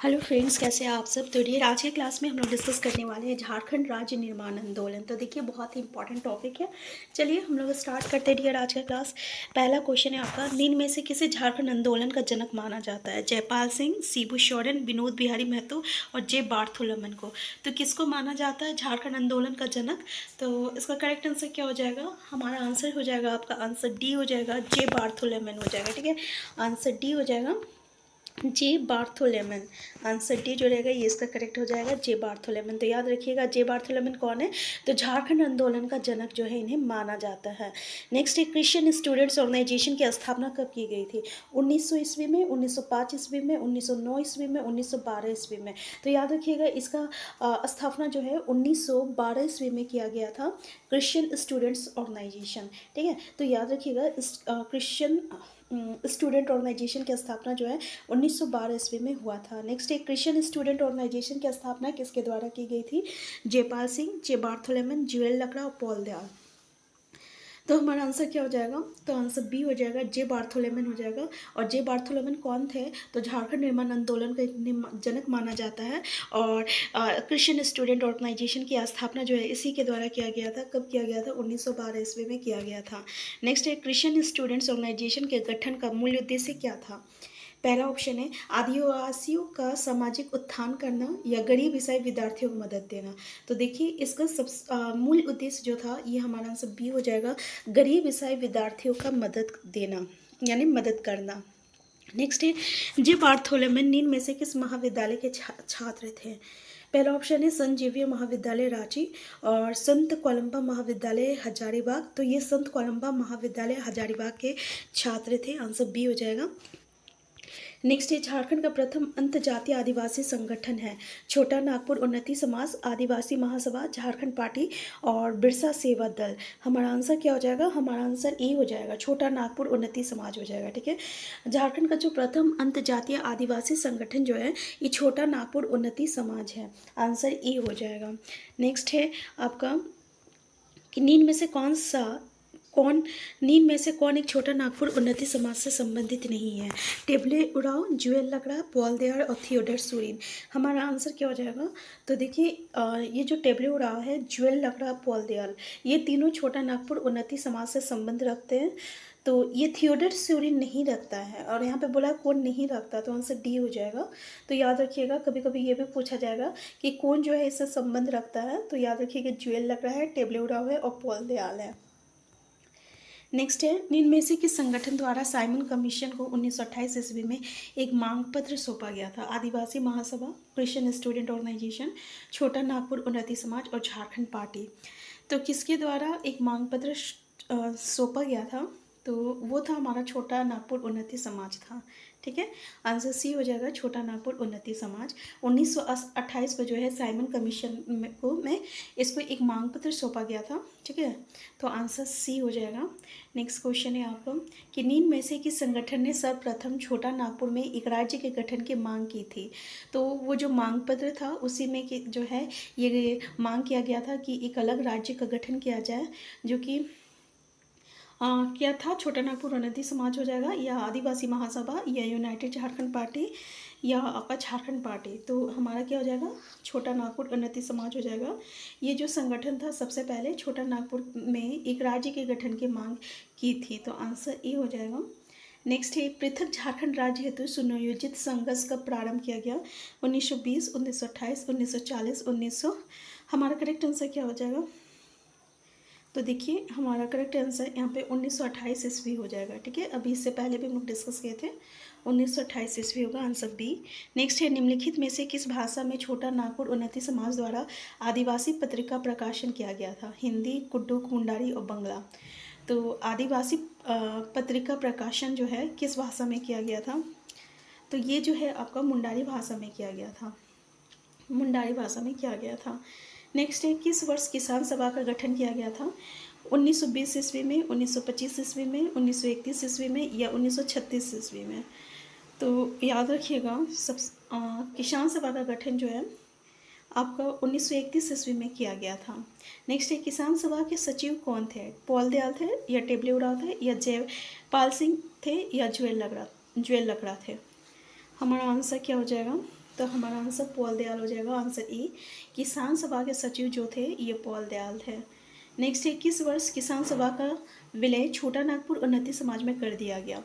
Hello friends, कैसे हैं आप सब। तो डियर, आज के क्लास में हम लोग डिस्कस करने वाले हैं झारखंड राज्य निर्माण आंदोलन। तो देखिए, बहुत ही इंपॉर्टेंट टॉपिक है। चलिए हम लोग स्टार्ट करते हैं डियर आज का क्लास। पहला क्वेश्चन है आपका, निम्न में से किसे झारखंड आंदोलन का जनक माना जाता है? जयपाल सिंह, शिबू सोरेन, विनोद बिहारी महतो और जे बार्थोलोमेन को। तो किसको माना जाता है झारखंड आंदोलन का जनक? तो इसका करेक्ट आंसर क्या हो जाएगा? हमारा आंसर हो जाएगा, आपका आंसर डी हो जाएगा, जे बार्थोलोमेन हो जाएगा। ठीक है, आंसर डी हो जाएगा, जे बार्थोलेमन। आंसर डी जो रहेगा ये इसका करेक्ट हो जाएगा, जे बार्थोलेमन। तो याद रखिएगा, जे बार्थोलेमन कौन है? तो झारखंड आंदोलन का जनक जो है इन्हें माना जाता है। नेक्स्ट है, क्रिश्चियन स्टूडेंट्स ऑर्गेनाइजेशन की स्थापना कब की गई थी? 1900 ईस्वी में, 1905 ईस्वी में, 1909 ईस्वी में, 1912 ईस्वी में। तो याद रखिएगा, इसका स्थापना जो है 1912 ईस्वी में किया गया था, क्रिश्चियन स्टूडेंट्स ऑर्गेनाइजेशन। ठीक है, तो याद रखिएगा, इस क्रिश्चियन स्टूडेंट ऑर्गेनाइजेशन की स्थापना जो है 1912 ईस्वी में हुआ था। नेक्स्ट एक, क्रिश्चियन स्टूडेंट ऑर्गेनाइजेशन की स्थापना किसके द्वारा की गई थी? जयपाल सिंह, जे बार्थोलोमेन, ज्वेल लकड़ा और पॉल दयाल। तो हमारा आंसर क्या हो जाएगा? तो आंसर बी हो जाएगा, जे बार्थोलोमेन हो जाएगा। और जे बार्थोलोमेन कौन थे? तो झारखंड निर्माण आंदोलन का जनक माना जाता है। और क्रिश्चियन स्टूडेंट ऑर्गेनाइजेशन की स्थापना जो है इसी के द्वारा किया गया था। कब किया गया था? 1912 ईस्वी में किया गया था। नेक्स्ट है, क्रिश्चियन स्टूडेंट्स ऑर्गेनाइजेशन के गठन का मूल उद्देश्य क्या था? पहला ऑप्शन है आदिवासियों का सामाजिक उत्थान करना या गरीब ईसाई विद्यार्थियों को मदद देना। तो देखिए, इसका मूल उद्देश्य जो था, ये हमारा आंसर बी हो जाएगा, गरीब ईसाई विद्यार्थियों का मदद देना, यानी मदद करना। नेक्स्ट है, जे बार्थोलोमेन निम्न में से किस महाविद्यालय के छात्र थे? पहला ऑप्शन है संत जेवियर महाविद्यालय रांची और संत कोलंबा महाविद्यालय हजारीबाग। तो ये संत कोलंबा महाविद्यालय हजारीबाग के छात्र थे। आंसर बी हो जाएगा। नेक्स्ट है, झारखंड का प्रथम अंतर्जातीय आदिवासी संगठन है। छोटा नागपुर उन्नति समाज, आदिवासी महासभा, झारखंड पार्टी और बिरसा सेवा दल। हमारा आंसर क्या हो जाएगा? हमारा आंसर ए हो जाएगा, छोटा नागपुर उन्नति समाज हो जाएगा। ठीक है, झारखंड का जो प्रथम अंतर्जातीय आदिवासी संगठन जो है, ये छोटा नागपुर उन्नति समाज है। आंसर ए हो जाएगा। नेक्स्ट है आपका, कि नींद में से कौन एक छोटा नागपुर उन्नति समाज से संबंधित नहीं है? टेबले उराव, ज्वेल लकड़ा, पॉल दयाल और थियोडर सुरीन। हमारा आंसर क्या हो जाएगा? तो देखिए, ये जो टेबले उराव है, ज्वेल लकड़ा, पॉल दयाल, ये तीनों छोटा नागपुर उन्नति समाज से संबंध रखते हैं। तो ये थियोडर सुरीन नहीं रखता है, और यहाँ पे बोला कौन नहीं रखता, तो आंसर डी हो जाएगा। तो याद रखिएगा, कभी कभी ये भी पूछा जाएगा कि कौन जो है इससे संबंध रखता है। तो याद रखिएगा, ज्वेल लकड़ा है, टेबले उराव है और पॉल दयाल है। नेक्स्ट है, निम्न में से किस संगठन द्वारा साइमन कमीशन को 1928 ईस्वी में एक मांग पत्र सौंपा गया था? आदिवासी महासभा, क्रिश्चियन स्टूडेंट ऑर्गेनाइजेशन, छोटा नागपुर उन्नति समाज और झारखंड पार्टी। तो किसके द्वारा एक मांग पत्र सौंपा गया था? तो वो था हमारा छोटा नागपुर उन्नति समाज था। ठीक है, आंसर सी हो जाएगा, छोटा नागपुर उन्नति समाज। 1928 में जो है साइमन कमीशन में इसको एक मांग पत्र सौंपा गया था। ठीक है, तो आंसर सी हो जाएगा। नेक्स्ट क्वेश्चन है आपका, कि निम्न में से किस संगठन ने सर्वप्रथम छोटा नागपुर में एक राज्य के गठन की मांग की थी? तो वो जो मांग पत्र था उसी में कि जो है ये मांग किया गया था कि एक अलग राज्य का गठन किया जाए, जो कि क्या था? छोटा नागपुर उन्नति समाज हो जाएगा, या आदिवासी महासभा, या यूनाइटेड झारखंड पार्टी, या आपका झारखंड पार्टी। तो हमारा क्या हो जाएगा? छोटा नागपुर उन्नति समाज हो जाएगा। ये जो संगठन था सबसे पहले छोटा नागपुर में एक राज्य के गठन की मांग की थी। तो आंसर ए हो जाएगा। नेक्स्ट है, पृथक झारखंड राज्य हेतु सुनियोजित संघर्ष कब प्रारंभ किया गया? 1920, 1928, 1940, 1900। हमारा करेक्ट आंसर क्या हो जाएगा? तो देखिए, हमारा करेक्ट आंसर यहाँ पे 1928 ईस्वी हो जाएगा। ठीक है, अभी इससे पहले भी हम लोग डिस्कस किए थे, 1928 ईस्वी होगा, आंसर बी। नेक्स्ट है, निम्नलिखित में से किस भाषा में छोटा नागपुर उन्नति समाज द्वारा आदिवासी पत्रिका प्रकाशन किया गया था? हिंदी, कुड्डुक, मुंडारी और बंगला। तो आदिवासी पत्रिका प्रकाशन जो है किस भाषा में किया गया था? तो ये जो है आपका मुंडारी भाषा में किया गया था, मुंडारी भाषा में किया गया था। नेक्स्ट है, किस वर्ष किसान सभा का गठन किया गया था? 1920 ईस्वी में, 1925 ईस्वी में, 1931 ईस्वी में, या 1936 ईस्वी में। तो याद रखिएगा, किसान सभा का गठन जो है आपका 1931 ईस्वी में किया गया था। नेक्स्ट है, किसान सभा के सचिव कौन थे? पॉल दयाल थे, या टेबले उराव थे, या जयपाल सिंह थे, या ज्वेल लकड़ा थे? हमारा आंसर क्या हो जाएगा? तो हमारा आंसर पॉल दयाल हो जाएगा, आंसर ए। किसान सभा के सचिव जो थे ये पॉल दयाल थे। नेक्स्ट है, किस वर्ष किसान सभा का विलय छोटा नागपुर उन्नति समाज में कर दिया गया?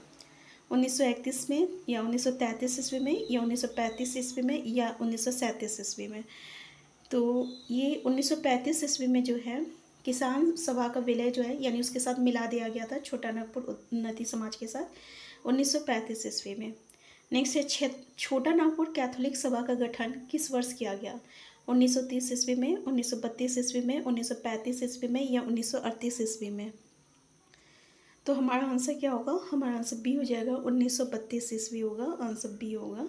1931 में या 1933 ईस्वी में या 1935 ईस्वी में या 1937 ईस्वी में? तो ये 1935 ईस्वी में जो है किसान सभा का विलय जो है यानी उसके साथ मिला दिया गया था छोटा नागपुर उन्नति समाज के साथ 1935 ईस्वी में। नेक्स्ट है, छोटा नागपुर कैथोलिक सभा का गठन किस वर्ष किया गया? 1930 ईस्वी में, 1932 ईस्वी में, 1935 ईस्वी में या 1938 ईस्वी में? तो हमारा आंसर क्या होगा? हमारा आंसर बी हो जाएगा, 1932 ईस्वी होगा, आंसर बी होगा।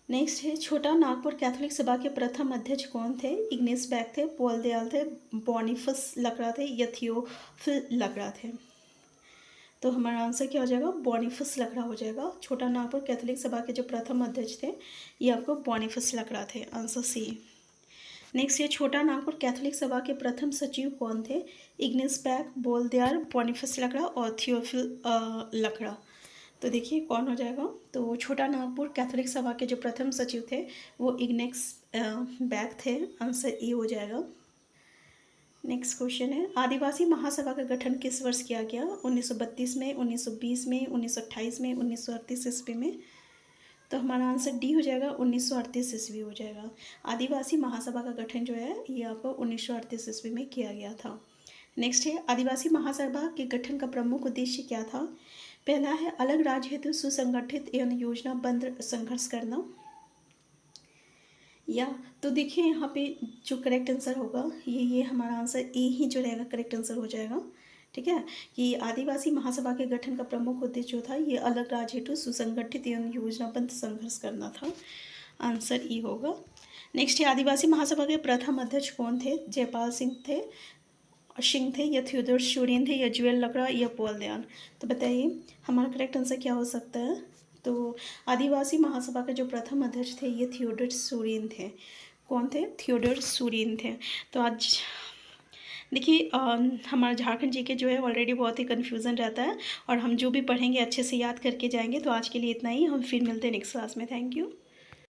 नेक्स्ट है, छोटा नागपुर कैथोलिक सभा के प्रथम अध्यक्ष कौन थे? इग्नेस बैक थे, पॉल दयाल थे, बॉनिफस लकड़ा थे या थियोफिल लकड़ा थे? तो हमारा आंसर क्या हो जाएगा? बॉनिफस लकड़ा हो जाएगा। छोटा नागपुर कैथोलिक सभा के जो प्रथम अध्यक्ष थे ये आपको बॉनिफस लकड़ा थे, आंसर सी। नेक्स्ट है, छोटा नागपुर कैथोलिक सभा के प्रथम सचिव कौन थे? इग्नेस बैक, पॉल दयाल, बॉनिफस लकड़ा और थियोफिल लकड़ा। तो देखिए कौन हो जाएगा? तो छोटा नागपुर कैथोलिक सभा के जो प्रथम सचिव थे वो इग्नेस बैक थे, आंसर ए हो जाएगा। नेक्स्ट क्वेश्चन है, आदिवासी महासभा का गठन किस वर्ष किया गया? 1932 में, 1920 में, 1928 में, 1938 ईस्वी में? तो हमारा आंसर डी हो जाएगा, 1938 ईस्वी हो जाएगा। आदिवासी महासभा का गठन जो है ये आपको 1938 ईस्वी में किया गया था। नेक्स्ट है, आदिवासी महासभा के गठन का प्रमुख उद्देश्य क्या था? पहला है अलग राज्य हेतु सुसंगठित एवं योजनाबद्ध संघर्ष करना, या तो देखिए यहाँ पे जो करेक्ट आंसर होगा ये हमारा आंसर ए ही जो रहेगा करेक्ट आंसर हो जाएगा। ठीक है, कि आदिवासी महासभा के गठन का प्रमुख उद्देश्य जो था ये अलग राज्य हेतु सुसंगठित एवं योजनाबद्ध संघर्ष करना था, आंसर ई होगा। नेक्स्ट है, आदिवासी महासभा के प्रथम अध्यक्ष कौन थे? जयपाल सिंह थे या थियोडोर शोरेन थे या जुएल लकड़ा या पॉल दयाल? तो बताइए हमारा करेक्ट आंसर क्या हो सकता है? तो आदिवासी महासभा के जो प्रथम अध्यक्ष थे ये थियोडोर शोरेन थे। कौन थे? थियोडोर शोरेन थे। तो आज देखिए हमारा झारखंड जीके जो है ऑलरेडी बहुत ही कन्फ्यूज़न रहता है और हम जो भी पढ़ेंगे अच्छे से याद करके जाएंगे। तो आज के लिए इतना ही, हम फिर मिलते हैं नेक्स्ट क्लास में। Thank you.